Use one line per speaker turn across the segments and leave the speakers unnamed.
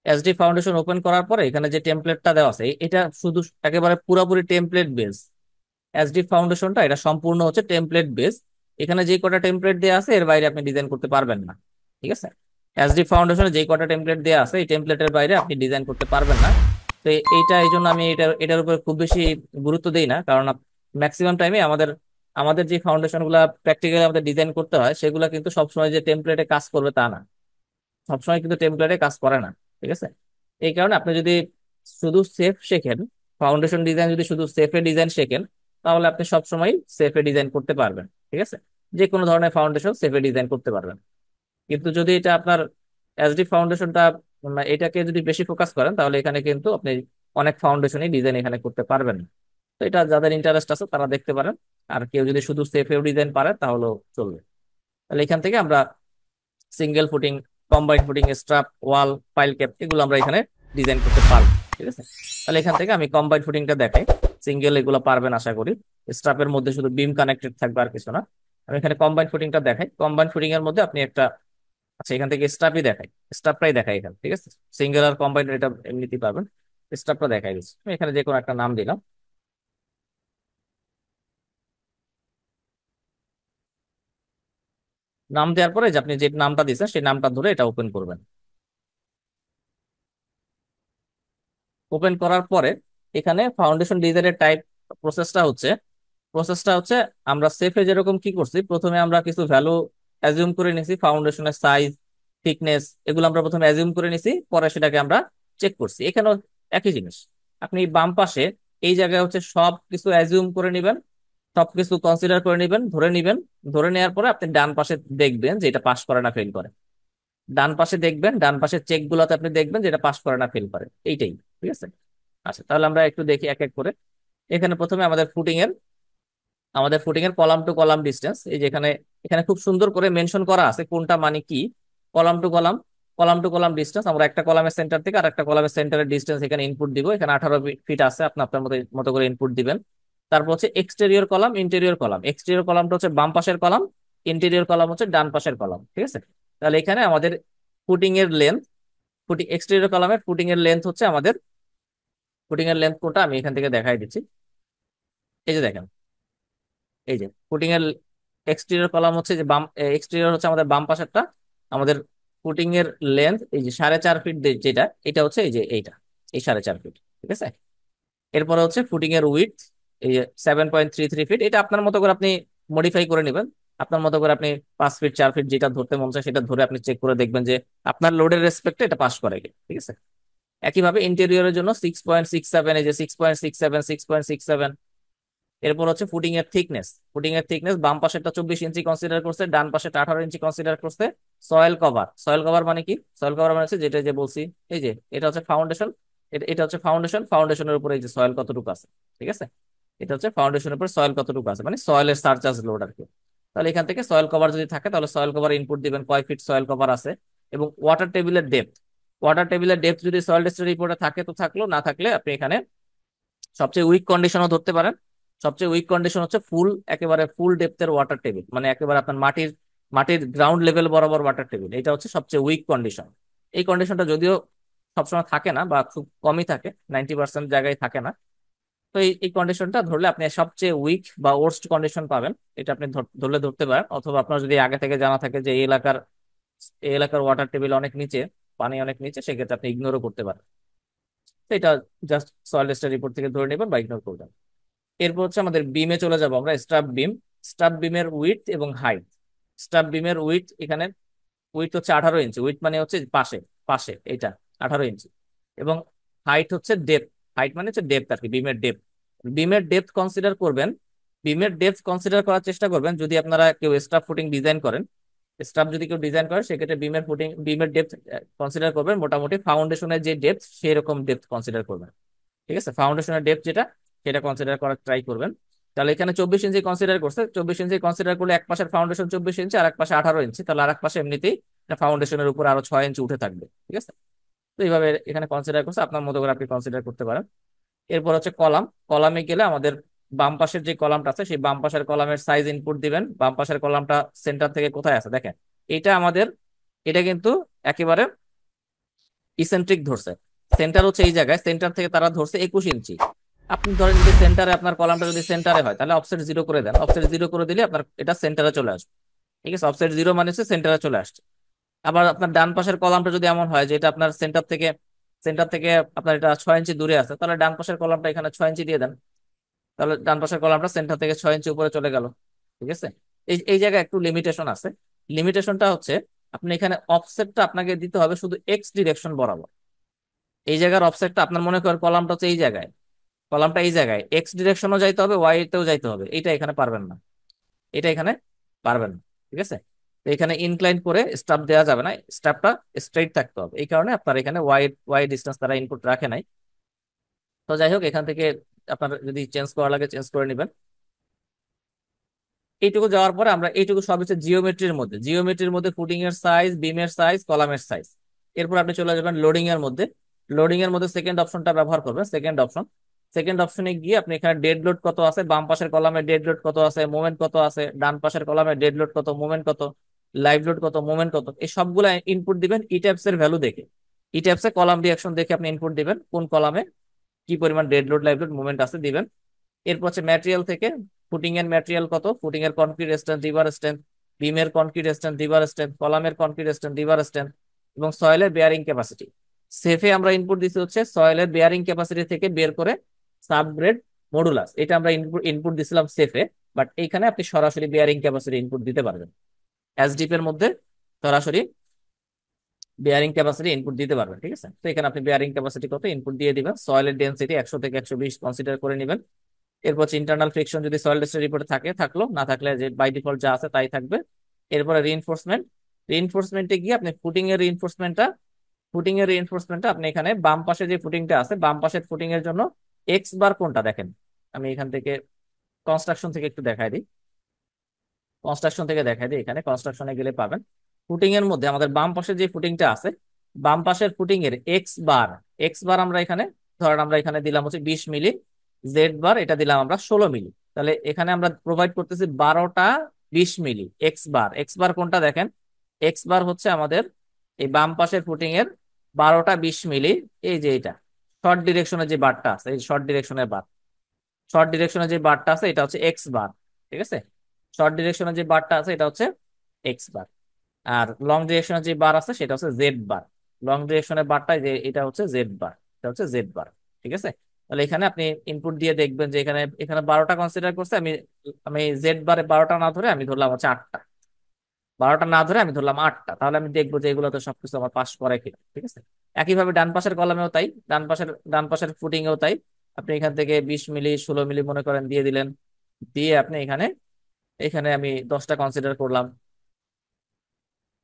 SD foundation open করার পরে এখানে যে টেমপ্লেটটা দেওয়া আছে এটা শুধু একেবারে পুরোপুরি টেমপ্লেট বেস। এসডি ফাউন্ডেশনটা এটা সম্পূর্ণ হচ্ছে টেমপ্লেট বেস। এখানে যে কটা টেমপ্লেট দেওয়া আছে এর বাইরে আপনি ডিজাইন করতে পারবেন না। ঠিক আছে, এসডি ফাউন্ডেশনে যে কটা টেমপ্লেট দেওয়া আছে এই টেমপ্লেটের বাইরে আপনি ডিজাইন করতে পারবেন না। তো এইটা এই জন্য আমি এটার উপর খুব বেশি গুরুত্ব দিই না, কারণ ম্যাক্সিমাম টাইমে আমাদের আমাদের যে ফাউন্ডেশন গুলা প্র্যাকটিক্যালি আমাদের ডিজাইন করতে হয় সেগুলা কিন্তু সবসময় যে টেমপ্লেটে কাজ করবে তা না, সবসময় কিন্তু টেমপ্লেটে কাজ করে না। ঠিক আছে, এই কারণে আপনি যদি শুধু সেফ শেখেন, ফাউন্ডেশন ডিজাইন যদি শুধু সেফে ডিজাইন শেখেন, তাহলে আপনি সবসময় সেফে ডিজাইন করতে পারবেন। ঠিক আছে, যে কোনো ধরনের ফাউন্ডেশন সেফে ডিজাইন করতে পারবেন। কিন্তু যদি এটা আপনার এসডি ফাউন্ডেশনটা এটাকে যদি বেশি ফোকাস করেন তাহলে এখানে কিন্তু আপনি অনেক ফাউন্ডেশনই ডিজাইন এখানে করতে পারবেন না। তো এটা যাদের ইন্টারেস্ট আছে তারা দেখতে পারেন। আর কেউ যদি শুধু সেফেও ডিজাইন পারে তাহলেও চলবে। তাহলে এখান থেকে আমরা single footing, combined footing, strap, wall, pile cap এগুলো আমরা এখানে ডিজাইন করতে পারবো। ঠিক আছে, তাহলে এখান থেকে আমি কম্বাইন্ড ফুটিংটা দেখাই। সিঙ্গেল এগুলো পারবেন আশা করি, স্ট্রাপের মধ্যে শুধু বিম কানেক্টেড থাকবে আর কিছু না। আমি এখানে কম্বাইন্ড ফুটিংটা দেখাই। কম্বাইন্ড ফুটিং এর মধ্যে আপনি একটা, আচ্ছা এখান থেকে স্ট্রাপই দেখাই, স্ট্রাপটাই দেখাই এখানে। ঠিক আছে, সিঙ্গেল আর কম্বাইন্ড এটা এমনিতেই পাবেন। স্ট্রাপটা দেখাই দিচ্ছি, আমি এখানে যে কোনো একটা নাম দিলাম। নাম দেওয়ার পরে যে আপনি যে নামটা দিচ্ছেন সেই নামটা ধরে এটা ওপেন করবেন। ওপেন করার পরে এখানে ফাউন্ডেশন ডিজাইনের টাইপ প্রসেসটা হচ্ছে আমরা সেফে যেরকম কি করছি, প্রথমে আমরা কিছু ভ্যালু অ্যাজিউম করে নিছি, ফাউন্ডেশনের সাইজ, থিকনেস এগুলো আমরা প্রথমে অ্যাজিউম করে নিছি, পরে সেটাকে আমরা চেক করছি। এখানেও একই জিনিস, আপনি বাম পাশে এই জায়গায় হচ্ছে সব কিছু অ্যাজিউম করে নিবেন, সবকিছু কনসিডার করে নিবেন, ধরে নিবেন। ধরে নেওয়ার পরে আপনি ডান পাশে দেখবেন যে এটা পাস করে না ফেল করে। ডান পাশে দেখবেন, ডান পাশের চেক গুলাতে আপনি দেখবেন যে এটা পাস করে না ফেল করে, এইটাই। ঠিক আছে, আচ্ছা তাহলে আমরা একটু দেখি এক এক করে। এখানে প্রথমে আমাদের ফুটিং এর কলাম টু কলাম ডিস্টেন্স, এই যে এখানে এখানে খুব সুন্দর করে মেনশন করা আছে কোনটা মানে কি। কলাম টু কলাম ডিস্টেন্স, আমরা একটা কলামের সেন্টার থেকে আর একটা কলামের সেন্টারের ডিস্টেন্স এখানে ইনপুট দিব। এখানে 18 ফিট আছে, আপনি আপনার মতো মতো করে ইনপুট দিবেন। তারপর হচ্ছে exterior column, interior column. Exterior কলামটা হচ্ছে বাম পাশের কলাম, ইন্টেরিয়র কলাম হচ্ছে ডান পাশের কলাম। ঠিক আছে, তাহলে এখানে আমাদের ফুটিং এর লেন্থ, এক্সটেরিয়র কলামের ফুটিং এর লেন্থ হচ্ছে আমাদের, ফুটিং এর লেন্থ কোনটা আমি এখান থেকে দেখাই দিচ্ছি। এই যে দেখেন, এই যে ফুটিং এর এক্সটেরিয়র কলাম হচ্ছে যে বাম, এক্সটেরিয়র হচ্ছে আমাদের বাম পাশেরটা। আমাদের ফুটিং এর লেন্থ এই যে 4.5 ফিট, যেটা এটা হচ্ছে এই যে এইটা, এই 4.5 ফিট। ঠিক আছে, এরপরে হচ্ছে ফুটিং এর উইডথ, এই যে 7.33 ফিট। এটা আপনার মতো করে আপনি মডিফাই করে নেবেন। আপনার মতো করে আপনি 5 ফিট 4 ফিট যেটা ধরতে মন চায় সেটা ধরে আপনি চেক করে দেখবেন যে আপনার লোডের রেসপেক্টে এটা পাস করে কি। ঠিক আছে, একইভাবে ইন্টেরিয়রের জন্য 6.67, এই যে 6.67, 6.67। এরপর হচ্ছে ফুটিং এর থিকনেস বাম পাশেরটা 24 ইঞ্চি কনসিডার করছে, ডান পাশেরটা 18 ইঞ্চি কনসিডার করছে। সয়েল কভার মানে কি? সয়েল কভার মানে হচ্ছে যেটা যে বলছি, এই যে এটা হচ্ছে ফাউন্ডেশন, এটা হচ্ছে ফাউন্ডেশনের উপরে এই যে সয়েল কতটুকু আছে। ঠিক আছে, এটা হচ্ছে ফাউন্ডেশনের উপর সয়েল কতটুকু আছে, মানে সয়েলের সারচার্জ লোড আর কি। তাহলে এখান থেকে সয়েল কভার যদি থাকে তাহলে সয়েল কভার ইনপুট দিবেন কয় ফিট সয়েল কভার আছে। এবং ওয়াটার টেবিলের ডেপথ যদি সয়েল টেস্টের রিপোর্টে থাকে তো থাকলো, না থাকলে আপনি এখানে সবচেয়ে উইক কন্ডিশনও ধরতে পারেন। সবচেয়ে উইক কন্ডিশন হচ্ছে একেবারে ফুল ডেপথের ওয়াটার টেবিল, মানে একেবারে আপনার মাটির মাটির গ্রাউন্ড লেভেল বরাবর ওয়াটার টেবিল, এটা হচ্ছে সবচেয়ে উইক কন্ডিশন। এই কন্ডিশনটা যদিও সবসময় থাকে না বা খুব কমই থাকে, 90% জায়গায় থাকে না। তো এই কন্ডিশনটা ধরলে আপনি সবচেয়ে উইক বা ওর্স্ট কন্ডিশন পাবেন। এটা আপনি ধরলে ধরতে পারেন, অথবা আপনার যদি আগে থেকে জানা থাকে যে এই এলাকার ওয়াটার টেবিল অনেক নিচে, পানি অনেক নিচে, সেক্ষেত্রে আপনি ইগনোরও করতে পারেন। তো এটা জাস্ট সয়েল টেস্টের রিপোর্ট থেকে ধরে নেবেন বা ইগনোর করবেন। এরপর হচ্ছে আমাদের বিমে চলে যাব আমরা। স্টাব বিমের উইডথ এবং হাইট। স্টাব বিমের উইডথ এখানে উইডথ হচ্ছে 18 ইঞ্চি, উইডথ মানে হচ্ছে পাশে, এটা 18 ইঞ্চি। এবং হাইট মানে হচ্ছে ডেপথ আর কি, বিমের ডেপথ কনসিডার করবেন। বিমের ডেপথ কনসিডার করার চেষ্টা করবেন যদি আপনারা কেউ স্টাব ফুটিং ডিজাইন করেন। স্টাব যদি কেউ ডিজাইন করে সেক্ষেত্রে বিমের ডেপথ কনসিডার করবেন মোটামুটি ফাউন্ডেশনের যে ডেপথ সেই রকম ডেপথ কনসিডার করবেন। ঠিক আছে, ফাউন্ডেশনের ডেপথ যেটা সেটা কনসিডার করার ট্রাই করবেন। তাহলে এখানে 24 ইঞ্চি কনসিডার করছে, 24 ইঞ্চি কনসিডার করলে এক পাশের ফাউন্ডেশন 24 ইঞ্চি আর এক পাশে 18 ইঞ্চি, তাহলে আর এক পাশে এমনিতেই ফাউন্ডেশনের উপর আরো 6 ইঞ্চি উঠে থাকবে। ঠিক আছে, তো এইভাবে এখানে কনসিডার করছে, আপনার মতো করে আপনি কনসিডার করতে পারেন। এরপর হচ্ছে কলামে গেলে আমাদের বাম পাশের যে কলামটা আছে সেই বাম পাশের কলামের সাইজ ইনপুট দিবেন। বাম পাশের কলামটা সেন্টার থেকে কোথায় আছে দেখেন, এটা আমাদের, এটা কিন্তু একেবারে ইসেন্ট্রিক ধরছে, সেন্টার হচ্ছে এই জায়গায়, সেন্টার থেকে তারা ধরছে 21 ইঞ্চি। আপনি ধরেন যদি সেন্টারে আপনার কলামটা যদি সেন্টারে হয় তাহলে অফসেট 0 করে দেন, অফসেট 0 করে দিলে আপনার এটা সেন্টারে চলে আসবে। ঠিক আছে, অফসেট 0 মানে হচ্ছে সেন্টারে চলে আসছে। আবার আপনার ডান পাশের কলামটা যদি এমন হয় যে এটা আপনার সেন্টার থেকে আপনার এটা 6 ইঞ্চি দূরে আছে, তাহলে ডান পাশের কলামটা এখানে 6 ইঞ্চি দিয়ে দেন, তাহলে ডান পাশের কলামটা সেন্টার থেকে 6 ইঞ্চি উপরে চলে গেল। ঠিক আছে, এই এই জায়গায় একটু লিমিটেশন আছে। লিমিটেশনটা হচ্ছে আপনি এখানে অফসেটটা আপনাকে দিতে হবে শুধু এক্স ডিরেকশন বরাবর। এই জায়গার অফসেটটা আপনার মনে করেন কলামটা হচ্ছে এই জায়গায়, কলামটা এই জায়গায়, এক্স ডিরেকশনও যাইতে হবে, ওয়াই তেও যাইতে হবে, এটা এখানে পারবেন না, এটা এখানে পারবেন না। ঠিক আছে, তো এখানে ইনক্লাইন করে স্টাফ দেওয়া যাবে না, স্টাফটা স্ট্রেইট থাকতে হবে, এই কারণে আপনার এখানে ওয়াই ওয়াই ডিস্টেন্স তারা ইনপুট রাখে নাই। তো যাই হোক, এখান থেকে আপনার যদি চেঞ্জ করা লাগে চেঞ্জ করে নেবেন। এইটুকু যাওয়ার পরে আমরা এইটুকু সব হচ্ছে জিওমেট্রির মধ্যে, জিওমেট্রির মধ্যে ফুটিং এর সাইজ, বিমের সাইজ, কলামের সাইজ। এরপর আপনি চলে যাবেন লোডিং এর মধ্যে। লোডিং এর মধ্যে সেকেন্ড অপশনটা ব্যবহার করবেন, সেকেন্ড অপশন। সেকেন্ড অপশনে গিয়ে আপনি এখানে ডেড লোড কত আছে, বাম পাশের কলামে ডেড লোড কত আছে, মোমেন্ট কত আছে, ডান পাশের কলামে ডেড লোড কত, মোমেন্ট কত, লাইভ লোড কত, মোমেন্ট কত, এই সবগুলো ইনপুট দিবেন ই ট্যাপস এর ভ্যালু দেখে। ই ট্যাপস এ কলাম রিয়াকশন দেখে আপনি ইনপুট দিবেন কোন কলামে কি পরিমাণ dead load, live load, moment আছে দিবেন। এরপর হচ্ছে ম্যাটেরিয়াল থেকে ফুটিং এর ম্যাটেরিয়াল কত, ফুটিং এর কনক্রিট স্ট্রেন্থ, রিভার স্ট্রেন্থ, বিমের কনক্রিট স্ট্রেন্থ, রিভার স্ট্রেন্থ, কলামের কনক্রিট স্ট্রেন্থ, রিভার স্ট্রেন্থ, এবং সয়েলের বেয়ারিং ক্যাপাসিটি। সেফে আমরা ইনপুট দিতে হচ্ছে সয়েলের বেয়ারিং ক্যাপাসিটি থেকে বের করে সাবগ্রেড মডুলাস, এটা আমরা ইনপুট ইনপুট দিছিলাম সেফে। বাট এইখানে আপনি সরাসরি বেয়ারিং ক্যাপাসিটি ইনপুট দিতে পারবেন, এসডিপ এর মধ্যে সরাসরি বেয়ারিং ক্যাপাসিটি ইনপুট দিতে পারবেন। ঠিক আছে, তো এখানে আপনি বেয়ারিং ক্যাপাসিটি কত ইনপুট দিয়ে দিবেন, সয়েলের ডেনসিটি 100 থেকে 120 কনসিডার করে নেবেন। এরপর হচ্ছে ইন্টারনাল ফ্রিকশন যদি সয়েল টেস্টের রিপোর্টে থাকে থাকলো, না থাকলে যে বাই ডিফল্ট যা আছে তাই থাকবে। এরপরে রিইনফোর্সমেন্ট, রিইনফোর্সমেন্টে গিয়ে আপনি ফুটিং এর রিইনফোর্সমেন্টটা আপনি এখানে বাম পাশে যে ফুটিংটা আছে, বাম পাশের ফুটিং এর জন্য এক্স বার কোনটা দেখেন। আমি এখান থেকে কনস্ট্রাকশন থেকে একটু দেখাই দিই, এখানে কনস্ট্রাকশনে গেলে পাবেন ফুটিং এর মধ্যে আমাদের বাম পাশে যে ফুটিংটা আছে, বাম পাশের ফুটিং এর এক্স বার আমরা এখানে ধরেন আমরা এখানে দিলাম হচ্ছে 20 মিলি, জেড বার এটা দিলাম আমরা 16 মিলি। তাহলে এখানে আমরা প্রোভাইড করতেছি 12টা 20 মিলি এক্স বার কোনটা দেখেন, এক্স বার হচ্ছে আমাদের এই বাম পাশের ফুটিং এর 12টা 20 মিলি। এই যে এটা শর্ট ডিরেকশনের যে বারটা আছে, এই শর্ট ডিরেকশনের যে বারটা আছে এটা হচ্ছে এক্স বার। ঠিক আছে, শর্ট ডিরেকশনের যে বারটা আছে এটা হচ্ছে এক্স বার। আর লং ডিরেকশনের যে বার আছে সেটা হচ্ছে জেড বার। লং ডিরেকশনের বারটা যে এটা হচ্ছে জেড বার, এটা হচ্ছে জেড বার। ঠিক আছে, তাহলে এখানে আপনি ইনপুট দিয়ে দেখবেন যে এখানে এখানে 12টা কনসিডার করছে, আমি আমি জেড বারে 12টা না ধরে আমি ধরলাম হচ্ছে 8টা, 12টা না ধরে আমি ধরলাম 8টা, তাহলে আমি দেখবো যে এগুলো তো সবকিছু আমার পাস করে কিনা। ঠিক আছে, একইভাবে ডান পাশের কলামেও তাই, ডান পাশের ফুটিং এও তাই। আপনি এখান থেকে 20 মিলি 16 মিলি মনে করেন দিয়ে দিলেন, দিয়ে আপনি এখানে এখানে আমি 10টা কনসিডার করলাম।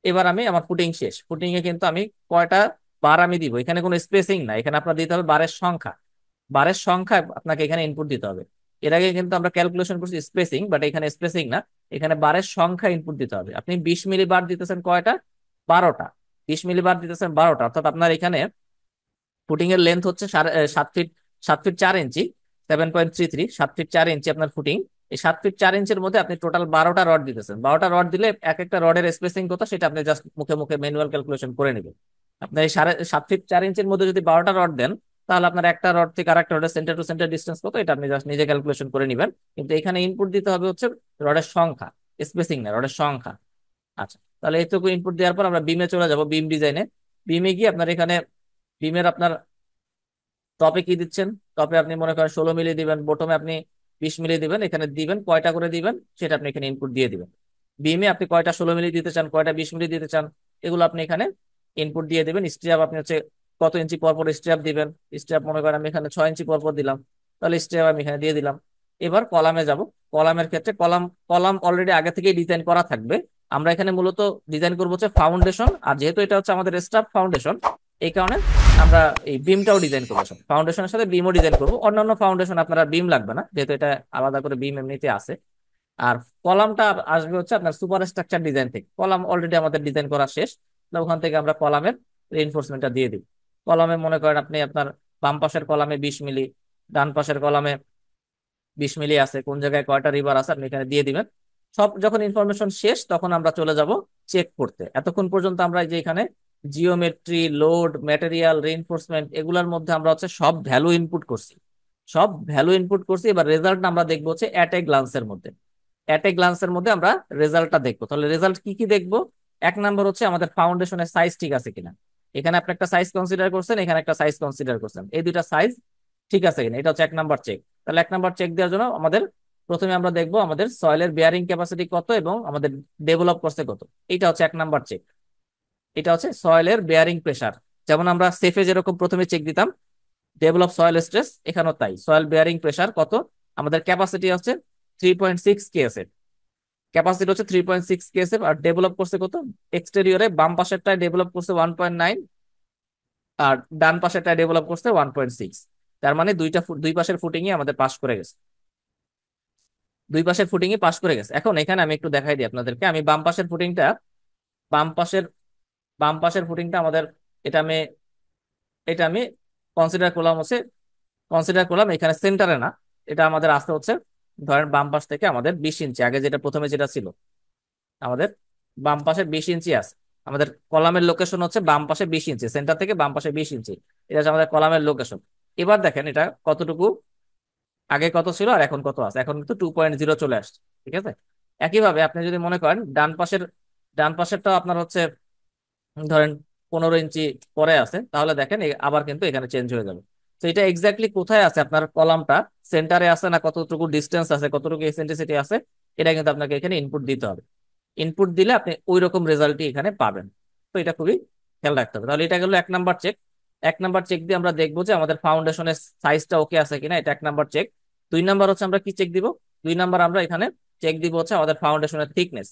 এবার আমি আমার ফুটিং শেষ, ফুটিং এ কিন্তু আমি কয়টা বার আমি দিব, এখানে কোনো স্পেসিং না, এখানে আপনার দিতে হবে বারের সংখ্যা, বারের সংখ্যা আপনাকে এখানে ইনপুট দিতে হবে। এর আগে কিন্তু আমরা ক্যালকুলেশন করছি স্পেসিং, বাট এখানে স্পেসিং না, এখানে বারের সংখ্যা ইনপুট দিতে হবে। আপনি 20 মিলি বার দিতেছেন কয়টা, 12টা, 20 মিলি বার দিতেছেন 12টা, অর্থাৎ আপনার এখানে ফুটিং এর লেন্থ হচ্ছে 7 ফিট, 7 ফিট 4 ইঞ্চি, 7.33, 7 ফিট 4 ইঞ্চি আপনার ফুটিং। এই 7 ফিট 4 ইঞ্চির মধ্যে আপনি টোটাল 12টা রড দিতেছেন, 12টা রড দিলে এক একটা রডের স্পেসিং কত সেটা আপনি জাস্ট মুখে মুখে ম্যানুয়াল ক্যালকুলেশন করে নেবেন। আপনার এই 7 ফিট 4 ইঞ্চির মধ্যে যদি 12টা রড দেন, তাহলে আপনার একটা রড থেকে আরেকটা রডের সেন্টার টু সেন্টার ডিস্টেন্স কত এটা আপনি জাস্ট নিজে ক্যালকুলেশন করে নেবেন। কিন্তু এখানে ইনপুট দিতে হবে হচ্ছে রডের সংখ্যা, স্পেসিং না, রডের সংখ্যা। আচ্ছা, তাহলে এইটুকু ইনপুট দেওয়ার পর আমরা বিমে চলে যাব, বিম ডিজাইনে। বিমে গিয়ে আপনার এখানে বিমের আপনার টপে কি দিচ্ছেন, টপে আপনি মনে করেন 16 মিলি দিবেন, বটমে আপনি 20 মিলি দিবেন, এখানে দিবেন কয়টা করে দিবেন সেটা আপনি এখানে ইনপুট দিয়ে দিবেন। বিমে আপনি কয়টা 16 মিলি দিতে চান, কয়টা 20 মিলি দিতে চান, এগুলো আপনি এখানে ইনপুট দিয়ে দিবেন। স্ট্যাপ আপনি হচ্ছে কত ইঞ্চি পর পর স্ট্যাপ দিবেন, স্ট্যাপ মনে করেন আমি এখানে 6 ইঞ্চি পর পর দিলাম, তাহলে স্ট্যাপ আমি এখানে দিয়ে দিলাম। এবার কলামে যাব, কলামের ক্ষেত্রে কলাম কলাম অলরেডি আগে থেকেই ডিজাইন করা থাকবে। আমরা এখানে মূলত ডিজাইন করবো হচ্ছে ফাউন্ডেশন, আর যেহেতু এটা হচ্ছে আমাদের স্টাফ ফাউন্ডেশন, এই কারণে আমরা এই বিমটাও ডিজাইন করবো, ফাউন্ডেশনের সাথে বিমও ডিজাইন করবো। অন্যান্য ফাউন্ডেশন আপনারা বিম লাগবে না, যেহেতু এটা আলাদা করে বিম এমনিতে আছে। আর কলামটা আসবে হচ্ছে আপনার সুপার স্ট্রাকচার ডিজাইন থেকে, কলাম অলরেডি আমাদের ডিজাইন করা শেষ, তো ওখান থেকে আমরা কলামের রিইনফোর্সমেন্টটা দিয়ে দিই। কলামে মনে করেন আপনি আপনার বাম পাশের কলামে 20 মিলি, ডান পাশের কলামে 20 মিলি আছে, কোন জায়গায় কয়টা রিভার আছে আপনি এখানে দিয়ে দিবেন। সব যখন ইনফরমেশন শেষ তখন আমরা চলে যাব চেক করতে। এতক্ষণ পর্যন্ত আমরা এই যে এখানে জিওমেট্রি, লোড, ম্যাটেরিয়াল, রিইনফোর্সমেন্ট, এগুলোর মধ্যে আমরা হচ্ছে সব ভ্যালু ইনপুট করছি। সব ভ্যালু ইনপুট করছি, এবার রেজাল্ট আমরা দেখবো হচ্ছে অ্যাট এ গ্লান্সের মধ্যে। অ্যাট এ গ্লান্সের মধ্যে আমরা রেজাল্টটা দেখবো। তাহলে রেজাল্ট কি কি দেখবো? এক নাম্বার হচ্ছে আমাদের ফাউন্ডেশনের সাইজ ঠিক আছে কিনা। এখানে আপনি একটা সাইজ কনসিডার করছেন, এখানে একটা সাইজ কনসিডার করছেন, এই দুইটা সাইজ ঠিক আছে কিনা, এটা হচ্ছে এক নাম্বার চেক। তাহলে এক নাম্বার চেক দেওয়ার জন্য আমাদের প্রথমে আমরা দেখবো আমাদের সয়েলের বেয়ারিং ক্যাপাসিটি কত এবং আমাদের ডেভেলপ করছে কত। এটা হচ্ছে এক নাম্বার চেক। এটা হচ্ছে সয়েলের বেয়ারিং প্রেসার। যেমন আমরা সেফে যেরকম প্রথমে চেক দিতাম ডেভেলপ সয়েল স্ট্রেস, এখানেও তাই সয়েল বেয়ারিং প্রেসার কত। আমাদের ক্যাপাসিটি হচ্ছে 3.6 কেএসএফ, ক্যাপাসিটি হচ্ছে 3.6 কেএসএফ। আর ডেভেলপ করছে কত? এক্সটেরিয়রে বাম পাশেরটায় ডেভেলপ করছে 1.9, আর ডান পাশেরটায় ডেভেলপ করছে 1.6। তার মানে দুই পাশের ফুটিংই আমাদের পাস করে গেছে, দুই পাশের ফুটিংই পাস করে গেছে। এখন এখানে আমি একটু দেখাই দিই আপনাদেরকে, আমি বাম পাশের ফুটিংটা, বাম পাশের বাম পাশের ফুটিংটা আমাদের, এটা আমি এটা আমি কনসিডার করলাম হচ্ছে, কনসিডার করলাম এখানে সেন্টারে না, এটা আমাদের আসতে হচ্ছে ধরেন বাম পাশ থেকে আমাদের 20 ইঞ্চি, আগে যেটা প্রথমে যেটা ছিল আমাদের বাম পাশে 20 ইঞ্চি আছে। আমাদের কলামের লোকেশন হচ্ছে বাম পাশে 20 ইঞ্চি, সেন্টার থেকে বাম পাশে 20 ইঞ্চি, এটা হচ্ছে আমাদের কলামের লোকেশন। এবার দেখেন এটা কতটুকু, আগে কত ছিল আর এখন কত আছে, এখন কিন্তু 2.0 চলে আসছে। ঠিক আছে, একইভাবে আপনি যদি মনে করেন ডান পাশেরটাও আপনার হচ্ছে ধরেন 15 ইঞ্চি পরে আছে, তাহলে দেখেন আবার কিন্তু এখানে চেঞ্জ হয়ে যাবে। তো এটা এক্স্যাক্টলি কোথায় আছে আপনার কলামটা, সেন্টারে আছে না কতটুকু ডিস্টেন্স আছে, কতটুকু এসেন্ট্রিসিটি আছে, এটা কিন্তু আপনাকে এখানে ইনপুট দিতে হবে। ইনপুট দিলে আপনি ওই রকম রেজাল্টই এখানে পাবেন। তো এটা খুবই খেয়াল রাখতে হবে। তাহলে এটা গেল এক নাম্বার চেক। এক নাম্বার চেক দিয়ে আমরা দেখবো যে আমাদের ফাউন্ডেশনের সাইজটা ওকে আছে কিনা, এটা এক নাম্বার চেক। দুই নাম্বার হচ্ছে আমরা কি চেক দিব? দুই নাম্বার আমরা এখানে চেক দিব হচ্ছে আমাদের ফাউন্ডেশনের থিকনেস।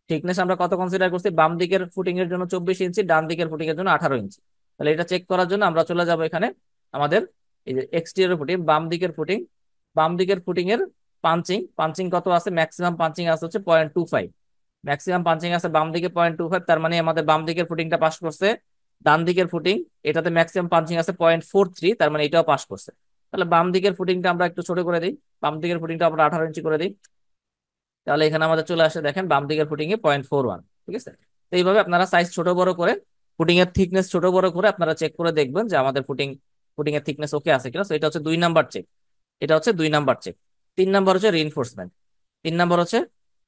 থিকনেস আমরা কত কনসিডার করছি? বাম দিকের ফুটিং এর জন্য 24 ইঞ্চি, ডান দিকের ফুটিং এর জন্য 18 ইঞ্চি। তাহলে এটা চেক করার জন্য আমরা চলে যাব এখানে আমাদের এই যে এক্সটিরিয়র ফুটিং, বাম দিকের ফুটিং এর পাঞ্চিং, পাঞ্চিং কত আছে? ম্যাক্সিমাম পাঞ্চিং আছে হচ্ছে 0.25, ম্যাক্সিমাম পাঞ্চিং আছে বাম দিকে 0.25। তার মানে আমাদের বাম দিকের ফুটিংটা পাস করছে। ডান দিকের ফুটিং, এটাতে ম্যাক্সিমাম পাঞ্চিং আছে 0.43, তার মানে এটাও পাস করছে। তাহলে বাম দিকের ফুটিংটা আমরা একটু ছোট করে দিই, বাম দিকের ফুটিংটা আমরা 18 ইঞ্চি করে দিই। তাহলে এখানে আমাদের চলে আসে দেখেন বাম দিকের ফুটিং এ 0.41। ঠিক আছে, তো এইভাবে আপনারা সাইজ ছোট বড় করে, ফুটিং এর থিকনেস ছোট বড় করে আপনারা চেক করে দেখবেন যে আমাদের ফুটিং এর থিকনেস ওকে আছে কিনা। তো এটা হচ্ছে দুই নাম্বার চেক, এটা হচ্ছে দুই নাম্বার চেক। তিন নাম্বার হচ্ছে রিইনফোর্সমেন্ট, তিন নাম্বার হচ্ছে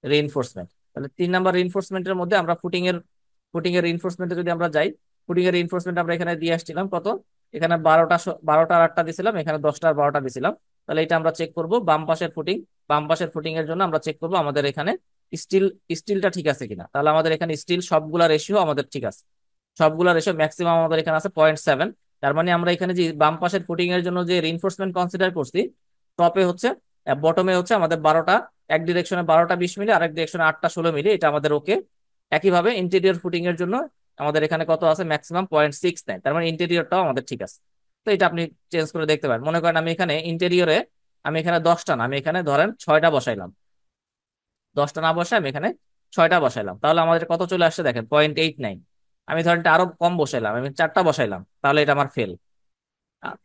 রিইনফোর্সমেন্ট। তাহলে তিন নাম্বার রিইনফোর্সমেন্টের মধ্যে আমরা ফুটিং এর রিইনফোর্সমেন্টে যদি আমরা যাই, ফুটিং এর রিইনফোর্সমেন্ট আমরা এখানে দিয়ে আসছিলাম কত, এখানে 12টা আর 8টা দিছিলাম, এখানে 10টা আর 12টা দিছিলাম। তাহলে এটা আমরা চেক করব বাম পাশের ফুটিং, বাম পাশের ফুটিং এর জন্য আমরা চেক করব আমাদের এখানে স্টিল স্টিলটা ঠিক আছে কিনা। তাহলে আমাদের এখানে স্টিল সবগুলা রেশিও আমাদের ঠিক আছে, সবগুলা রেশিও ম্যাক্সিমাম আমাদের এখানে আছে 0.7। তার মানে আমরা এখানে যে বাম পাশের ফুটিং এর জন্য যে রিইনফোর্সমেন্ট কনসিডার করছি, টপে হচ্ছে বটমে হচ্ছে আমাদের 12টা, এক ডিরেকশনে 12টা 20 মিলি, আরেক ডিরেকশনে 8টা 16 মিলি, এটা আমাদের ওকে। একইভাবে ইন্টেরিয়র ফুটিং এর জন্য আমাদের এখানে কত আছে? ম্যাক্সিমাম 0.69, তার মানে ইন্টেরিয়রটাও আমাদের ঠিক আছে। তো এটা আপনি চেঞ্জ করে দেখতে পারেন। মনে করেন আমি এখানে ইন্টেরিয়রে, আমি এখানে 10টা না, আমি এখানে ধরেন 6টা বসাইলাম, 10টা না বসাই আমি এখানে 6টা বসাইলাম, তাহলে আমাদের কত চলে আসছে দেখেন 0.89। আমি ধরেন এটা আরো কম বসাইলাম, আমি 4টা বসাইলাম, তাহলে এটা আমার ফেল।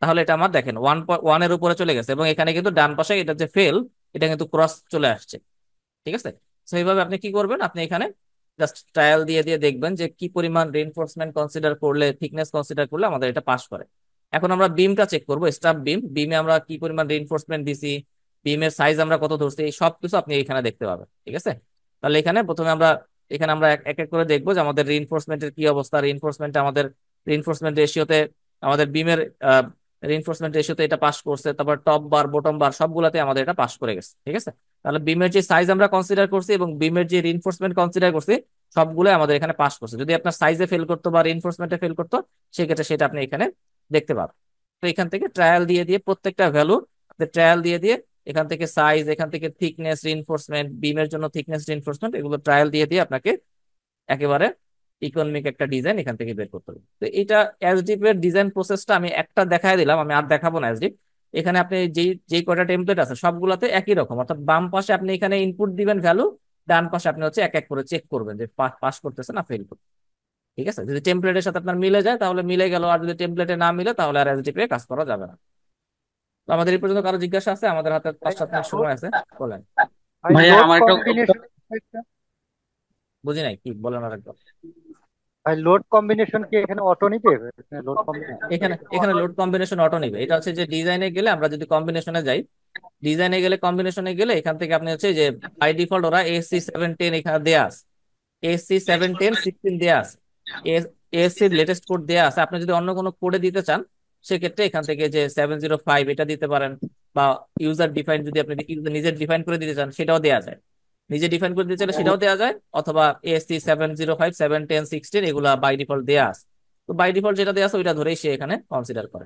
তাহলে এটা আমার দেখেন 1.1 এর উপরে চলে গেছে, এবং এখানে কিন্তু ডান পাশে এটা যে ফেল, এটা কিন্তু ক্রস চলে আসছে। ঠিক আছে, তো এইভাবে আপনি কি করবেন, আপনি এখানে জাস্ট ট্রায়াল দিয়ে দিয়ে দেখবেন যে কি পরিমাণ রিইনফোর্সমেন্ট কনসিডার করলে, থিকনেস কনসিডার করলে আমাদের এটা পাস করে। এখন আমরা বিমটা চেক করবো, স্টাফ বিমে আমরা কি পরিমাণ রিইনফোর্সমেন্ট দিছি, বিমের সাইজ আমরা কত ধরছি, এই সব কিছু আপনি এখানে দেখতে পাবেন। ঠিক আছে, তাহলে এখানে প্রথমে আমরা এখানে আমরা এক এক করে দেখবো যে আমাদের রিইনফোর্সমেন্টের কি অবস্থা। রিইনফোর্সমেন্ট রেশিওতে আমাদের বিমের রিইনফোর্সমেন্ট রেশিওতে এটা পাস করছে, তারপর টপ বার বটম বার সবগুলাতে আমাদের এটা পাস করে গেছে। ঠিক আছে, তাহলে বিমের যে সাইজ আমরা কনসিডার করছি এবং বিমের যে রিইনফোর্সমেন্ট কনসিডার করছি, সবগুলো আমাদের এখানে পাস করছে। যদি আপনার সাইজে ফেল করতো বা রিইনফোর্সমেন্টে ফেল করতো, সেক্ষেত্রে সেটা আপনি এখানে দেখতে পাবেন। তো এখান থেকে ট্রায়াল দিয়ে দিয়ে প্রত্যেকটা ভ্যালু আপনি ট্রায়াল দিয়ে দিয়ে, এখান থেকে সাইজ, এখান থেকে থিকনেস, রিইনফোর্সমেন্ট, বিমের জন্য থিকনেস, রিইনফোর্সমেন্ট, এগুলো ট্রায়াল দিয়ে দিয়ে আপনাকে একেবারে ইকোনমিক একটা ডিজাইন এখান থেকে বের করতে হবে। তো এটা এসডিপি এর ডিজাইন প্রসেসটা আমি একটা দেখায় দিলাম, আমি আর দেখাবো না এসডিপ। এখানে আপনি যেই যেই কয়টা টেমপ্লেট আছে সবগুলোতে একই রকম, অর্থাৎ বাম পাশে আপনি এখানে ইনপুট দিবেন ভ্যালু, ডান পাশে আপনি হচ্ছে এক এক করে চেক করবেন যে পাস করতেছে না ফেল করতে। ঠিক আছে, যদি টেমপ্লেটের সাথে আপনার মিলে যায় তাহলে মিলে গেল, আর যদি টেমপ্লেটে না মিলে তাহলে আর এসডিপি এ কাজ করা যাবে না। তো আমাদের এই পর্যন্ত কারো জিজ্ঞাসা আছে? আমাদের হাতে 5-7 মিনিট সময় আছে, বলেন।
ভাই
ভাইয়া
লোড
আমার একটা
কম্বিনেশন।
বুঝি নাই, কি বলেন আর একবার।
ভাই লোড কম্বিনেশন কি এখানে অটো নিবে? লোড
হ্যাঁ,
কম্বিনেশন
এখানে এখানে লোড কম্বিনেশন অটো নিবে। এটা হচ্ছে যে ডিজাইনে গেলে, আমরা যদি কম্বিনেশনে যাই, ডিজাইনে গেলে কম্বিনেশনে গেলে এখান থেকে আপনি হচ্ছে যে বাই ডিফল্ট ওরা ASC710 এখানে দেয়া আছে, ASC710 16 দেয়া আছে, এএসসির লেটেস্ট কোড দেয়া আছে। আপনি যদি অন্য কোনো কোডে দিতে চান সেক্ষেত্রে এখান থেকে যে 705 এটা দিতে পারেন, বা ইউজার ডিফাইন যদি আপনি নিজে ডিফাইন করে দিতে চান সেটাও দেয়া যায়, নিজে ডিফাইন করে দিতে চাইলে সেটাও দেওয়া যায়। অথবা ASC705 710 16 এগুলা বাই ডিফল্ট দেয়া আছে। তো বাই ডিফল্ট যেটা দেয়া আছে ওইটা ধরেই সে এখানে কনসিডার করে।